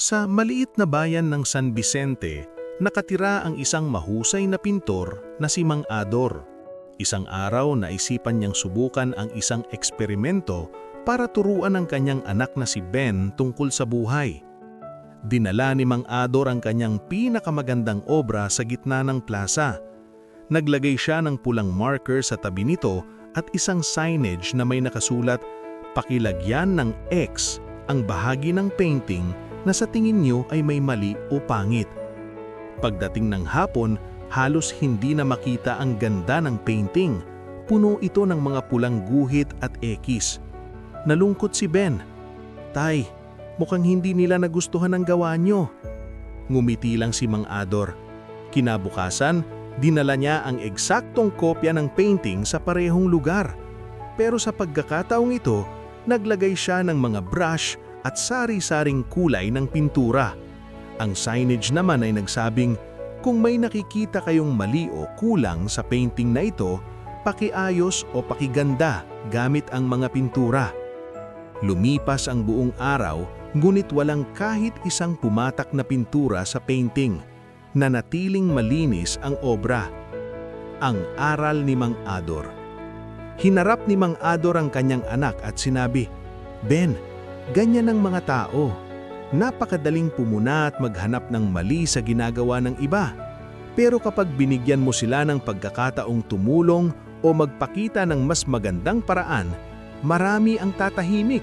Sa maliit na bayan ng San Vicente, nakatira ang isang mahusay na pintor na si Mang Ador. Isang araw naisipan niyang subukan ang isang eksperimento para turuan ang kanyang anak na si Ben tungkol sa buhay. Dinala ni Mang Ador ang kanyang pinakamagandang obra sa gitna ng plaza. Naglagay siya ng pulang marker sa tabi nito at isang signage na may nakasulat, "Pakilagyan ng X ang bahagi ng painting na sa tingin niyo ay may mali o pangit." Pagdating ng hapon, halos hindi na makita ang ganda ng painting. Puno ito ng mga pulang guhit at X. Nalungkot si Ben. "Tay, mukhang hindi nila nagustuhan ang gawa niyo." Ngumiti lang si Mang Ador. Kinabukasan, dinala niya ang eksaktong kopya ng painting sa parehong lugar. Pero sa pagkakataong ito, naglagay siya ng mga brush at sari-saring kulay ng pintura. Ang signage naman ay nagsabing, "Kung may nakikita kayong mali o kulang sa painting na ito, pakiayos o pakiganda gamit ang mga pintura." Lumipas ang buong araw, ngunit walang kahit isang pumatak na pintura sa painting. Nanatiling malinis ang obra. Ang aral ni Mang Ador. Hinarap ni Mang Ador ang kanyang anak at sinabi, "Ben, ganyan ang mga tao. Napakadaling pumuna at maghanap ng mali sa ginagawa ng iba. Pero kapag binigyan mo sila ng pagkakataong tumulong o magpakita ng mas magandang paraan, marami ang tatahimik."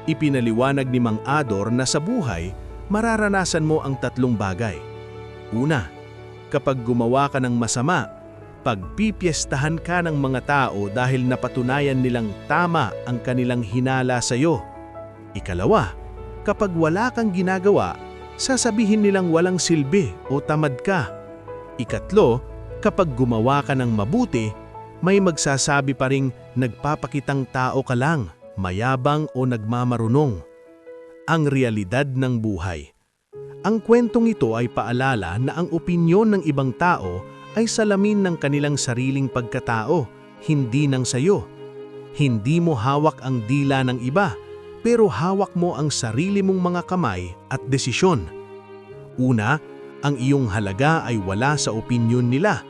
Ipinaliwanag ni Mang Ador na sa buhay, mararanasan mo ang tatlong bagay. Una, kapag gumawa ka ng masama, pagpipiestahan ka ng mga tao dahil napatunayan nilang tama ang kanilang hinala sa iyo. Ikalawa, kapag wala kang ginagawa, sasabihin nilang walang silbi o tamad ka. Ikatlo, kapag gumawa ka ng mabuti, may magsasabi pa ring nagpapakitang tao ka lang, mayabang o nagmamarunong. Ang realidad ng buhay. Ang kwentong ito ay paalala na ang opinyon ng ibang tao ay salamin ng kanilang sariling pagkatao, hindi ng sayo. Hindi mo hawak ang dila ng iba, pero hawak mo ang sarili mong mga kamay at desisyon. Una, ang iyong halaga ay wala sa opinyon nila.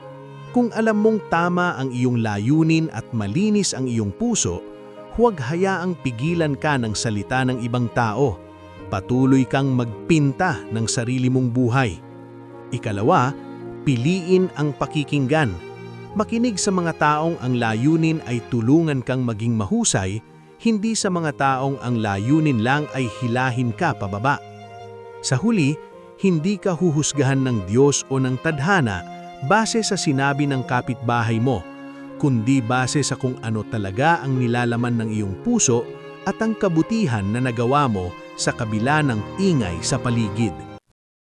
Kung alam mong tama ang iyong layunin at malinis ang iyong puso, huwag hayaang pigilan ka ng salita ng ibang tao. Patuloy kang magpinta ng sarili mong buhay. Ikalawa, piliin ang pakikinggan. Makinig sa mga taong ang layunin ay tulungan kang maging mahusay, hindi sa mga taong ang layunin lang ay hilahin ka pababa. Sa huli, hindi ka huhusgahan ng Diyos o ng tadhana base sa sinabi ng kapitbahay mo, kundi base sa kung ano talaga ang nilalaman ng iyong puso at ang kabutihan na nagawa mo sa kabila ng ingay sa paligid.